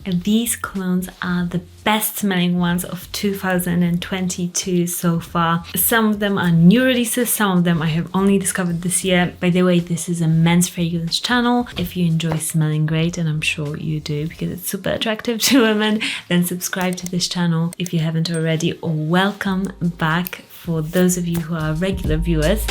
these colognes are the best smelling ones of 2022 so far. Some of them are new releases, some of them I have only discovered this year. By the way, this is a men's fragrance channel. If you enjoy smelling great, and I'm sure you do because it's super attractive to women, then subscribe to this channel if you haven't already, or welcome back for those of you who are regular viewers.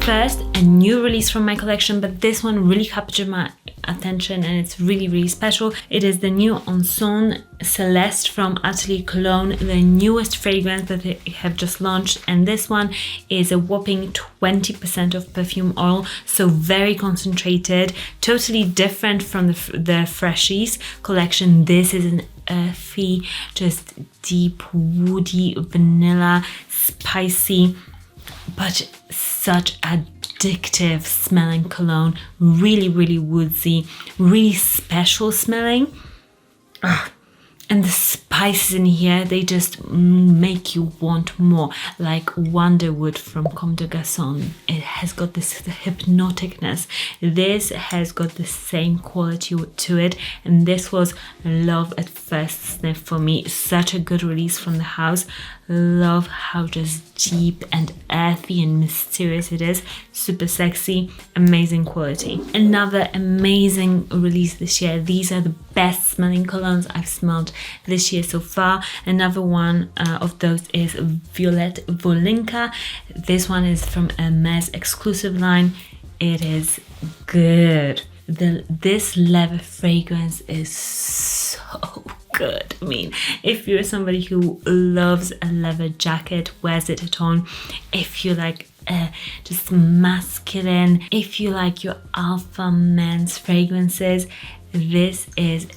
First, a new release from my collection, but this one really captured my attention and it's really special. It is the new Sun Celeste from Atelier Cologne, the newest fragrance that they have just launched, and this one is a whopping 20% of perfume oil, so very concentrated, totally different from the Freshies collection. This is an earthy, just deep, woody, vanilla, spicy, but such addictive smelling cologne. Really woodsy, really special smelling. And the spices in here, they just make you want more, like Wonderwood from Comme des Garçons. It has got this hypnoticness. This has got the same quality to it, and this was love at first sniff for me. Such a good release from the house. Love how just deep and earthy and mysterious it is. Super sexy, amazing quality. Another amazing release this year. These are the best smelling colognes I've smelled this year so far. Another one of those is Violet Volinka. This one is from Hermes exclusive line. It is good. This leather fragrance is so good. I mean, if you're somebody who loves a leather jacket, wears it at home, if you like just masculine, if you like your alpha men's fragrances, this is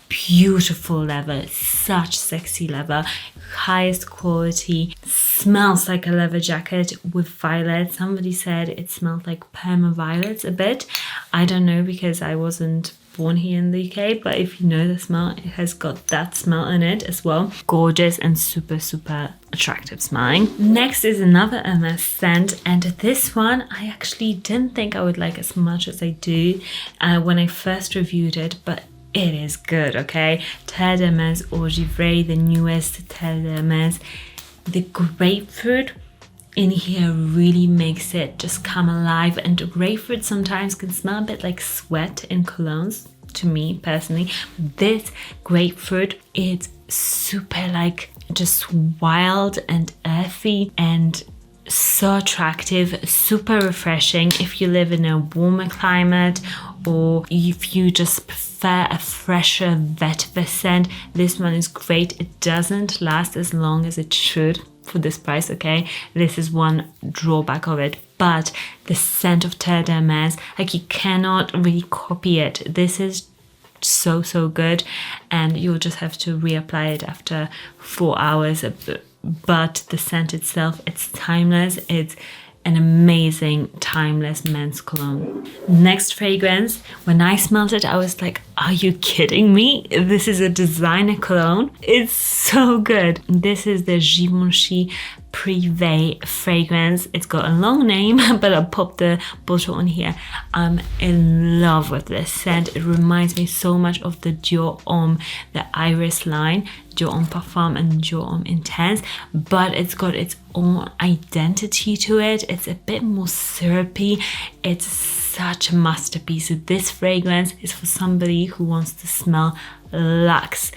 beautiful leather, such sexy leather, highest quality, smells like a leather jacket with violet. Somebody said it smelled like perma violets a bit. I don't know because I wasn't born here in the UK, but if you know the smell, it has got that smell in it as well. Gorgeous and super attractive smelling. Next is another Hermes scent, and this one I actually didn't think I would like as much as I do when I first reviewed it, but it is good, okay? Terre d'Hermes Eau Givrée, the newest Terre d'Hermes. The grapefruit in here really makes it just come alive, and grapefruit sometimes can smell a bit like sweat in colognes, to me personally. This grapefruit, it's super like just wild and earthy and so attractive, super refreshing if you live in a warmer climate, or if you just prefer a fresher, vetiver scent. This one is great. It doesn't last as long as it should for this price, okay? This is one drawback of it, but the scent of Terre d'Hermes, like, you cannot really copy it. This is so good, and you'll just have to reapply it after 4 hours. But the scent itself, it's timeless. It's an amazing timeless men's cologne. Next fragrance, when I smelled it, I was like, are you kidding me? This is a designer cologne. It's so good. This is the Givenchy Prive fragrance. It's got a long name, but I'll pop the bottle on here. I'm in love with this scent. It reminds me so much of the Dior Homme, the Iris line, Dior Homme Parfum and Dior Homme Intense, but it's got its own identity to it. It's a bit more syrupy. It's such a masterpiece. So this fragrance is for somebody who wants to smell luxe,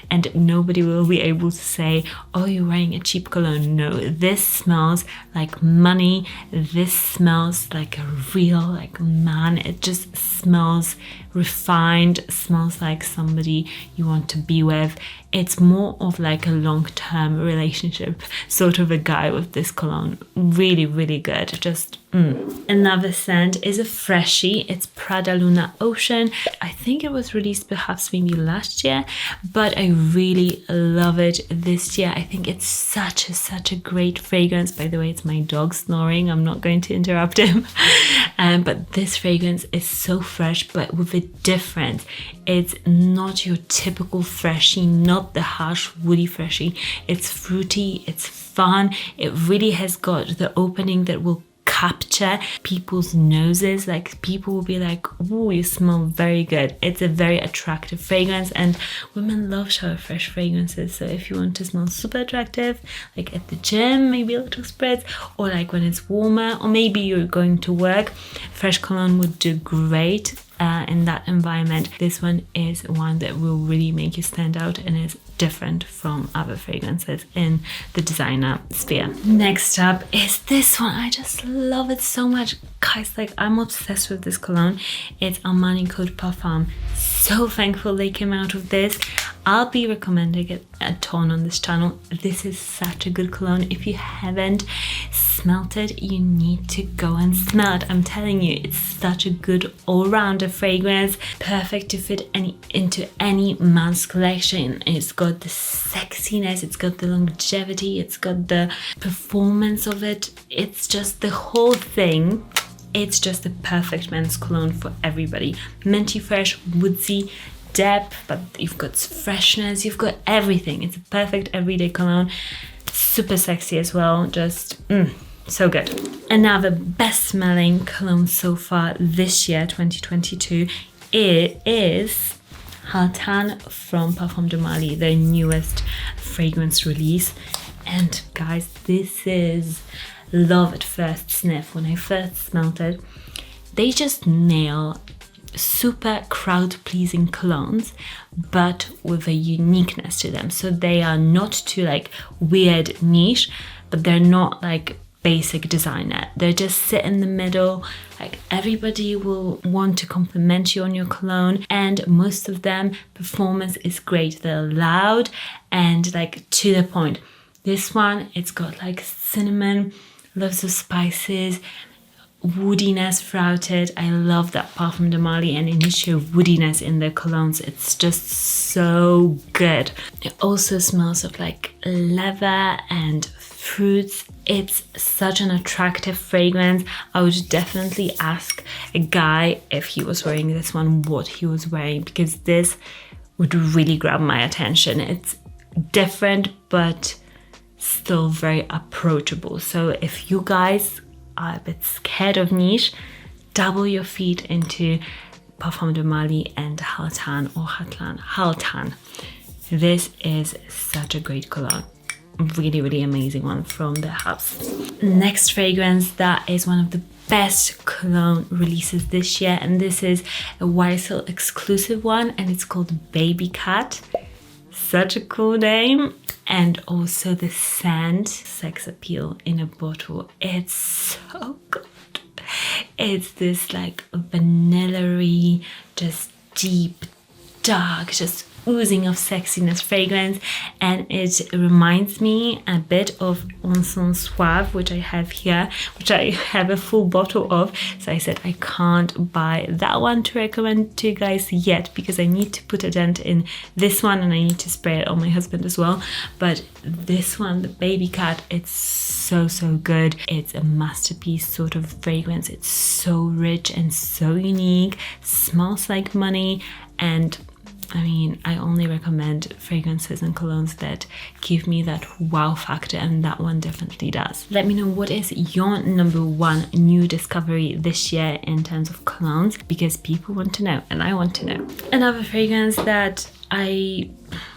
and nobody will be able to say, oh, you're wearing a cheap cologne. No, this smells like money. This smells like a real like man. It just smells refined, smells like somebody you want to be with. It's more of like a long-term relationship sort of a guy with this cologne. Really good. Just Another scent is a freshie. It's Prada Luna Ocean. I think it was released perhaps maybe last year, but I really love it this year. I think it's such a great fragrance. By the way, it's my dog snoring. I'm not going to interrupt him. But this fragrance is so fresh, but with a difference. It's not your typical freshie, not the harsh woody freshie. It's fruity, it's fun. It really has got the opening that will capture people's noses. Like, people will be like, oh, you smell very good. It's a very attractive fragrance, and women love shower fresh fragrances. So if you want to smell super attractive, like at the gym, maybe a little spritz, or like when it's warmer, or maybe you're going to work, fresh cologne would do great in that environment. This one is one that will really make you stand out and is different from other fragrances in the designer sphere. Next up is this one. I just love it so much, guys. Like, I'm obsessed with this cologne. It's Armani Code Parfum. So thankful they came out with this. I'll be recommending it a ton on this channel. This is such a good cologne. If you haven't smelt it, you need to go and smell it. I'm telling you, it's such a good all-rounder fragrance, perfect to fit into any man's collection. It's got the sexiness, it's got the longevity, it's got the performance of it. It's just the whole thing. It's just the perfect men's cologne for everybody. Minty fresh, woodsy, depth, but you've got freshness, you've got everything. It's a perfect everyday cologne. Super sexy as well. Just so good. Another best smelling cologne so far this year, 2022, it is Haltan from Parfum de Mali, their newest fragrance release. And guys, this is love at first sniff. When I first smelled it, they just nail super crowd pleasing colognes, but with a uniqueness to them. So they are not too like weird niche, but they're not like basic designer. They just sit in the middle. Like, everybody will want to compliment you on your cologne, and most of them performance is great. They're loud and like to the point. This one, it's got like cinnamon, lots of spices, woodiness throughout it. I love that Parfum de Mali and initial woodiness in their colognes. It's just so good. It also smells of like leather and fruits. It's such an attractive fragrance. I would definitely ask a guy if he was wearing this one what he was wearing, because this would really grab my attention. It's different but still very approachable. So if you guys are a bit scared of niche, double your feet into Parfum de Mali and Haltan or Haltan. This is such a great cologne. Really, really amazing one from the house. Next fragrance that is one of the best cologne releases this year, and this is a YSL exclusive one, and it's called Baby Cat. Such a cool name. And also the scent, sex appeal in a bottle. It's so good. It's this like vanilla-y, just deep, dark, just oozing of sexiness fragrance, and it reminds me a bit of Encens Suave, which I have here, which I have a full bottle of. So I said I can't buy that one to recommend to you guys yet, because I need to put a dent in this one and I need to spray it on my husband as well. But this one, the Baby Cat, it's so good. It's a masterpiece sort of fragrance. It's so rich and so unique, smells like money, and I mean, I only recommend fragrances and colognes that give me that wow factor, and that one definitely does. Let me know what is your number one new discovery this year in terms of colognes, because people want to know and I want to know. Another fragrance that I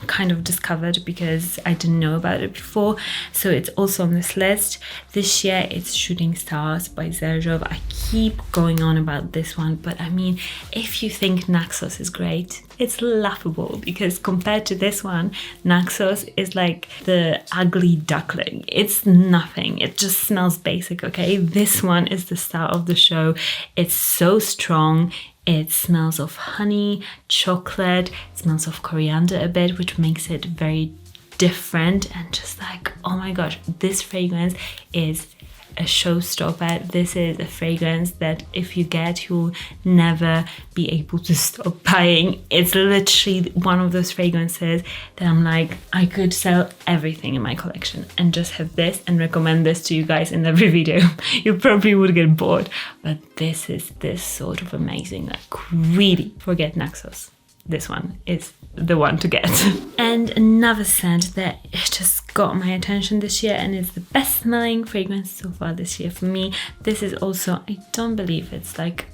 kind of discovered because I didn't know about it before, so it's also on this list this year. It's Shooting Stars by Xerjoff. I keep going on about this one, but I mean, if you think Naxos is great, it's laughable, because compared to this one, Naxos is like the ugly duckling. It's nothing. It just smells basic, okay? This one is the star of the show. It's so strong. It smells of honey, chocolate, it smells of coriander a bit, which makes it very different, and just like, oh my gosh, this fragrance is a showstopper. This is a fragrance that if you get, you'll never be able to stop buying. It's literally one of those fragrances that I'm like, I could sell everything in my collection and just have this and recommend this to you guys in every video. You probably would get bored, but this is this sort of amazing. Like, really, forget Naxos. This one is the one to get. And another scent that just got my attention this year, and it's the best smelling fragrance so far this year for me. This is also, I don't believe it's like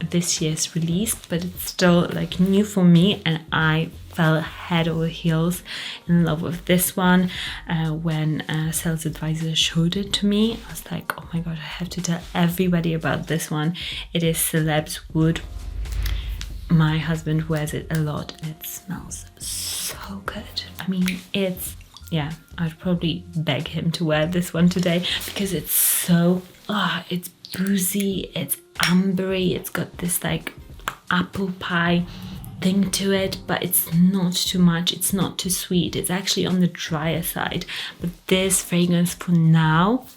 this year's release, but it's still like new for me, and I fell head over heels in love with this one. When a sales advisor showed it to me, I was like, oh my god, I have to tell everybody about this one. It is Celebs Wood. My husband wears it a lot and it smells so good. I mean, it's, yeah, I'd probably beg him to wear this one today because it's so, it's boozy, it's ambery, it's got this like apple pie thing to it, but it's not too much, it's not too sweet, it's actually on the drier side. But this fragrance for now,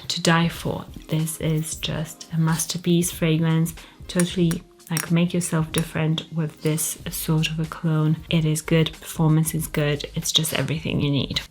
to die for. This is just a masterpiece fragrance. Totally like make yourself different with this sort of a cologne. It is good, performance is good, it's just everything you need.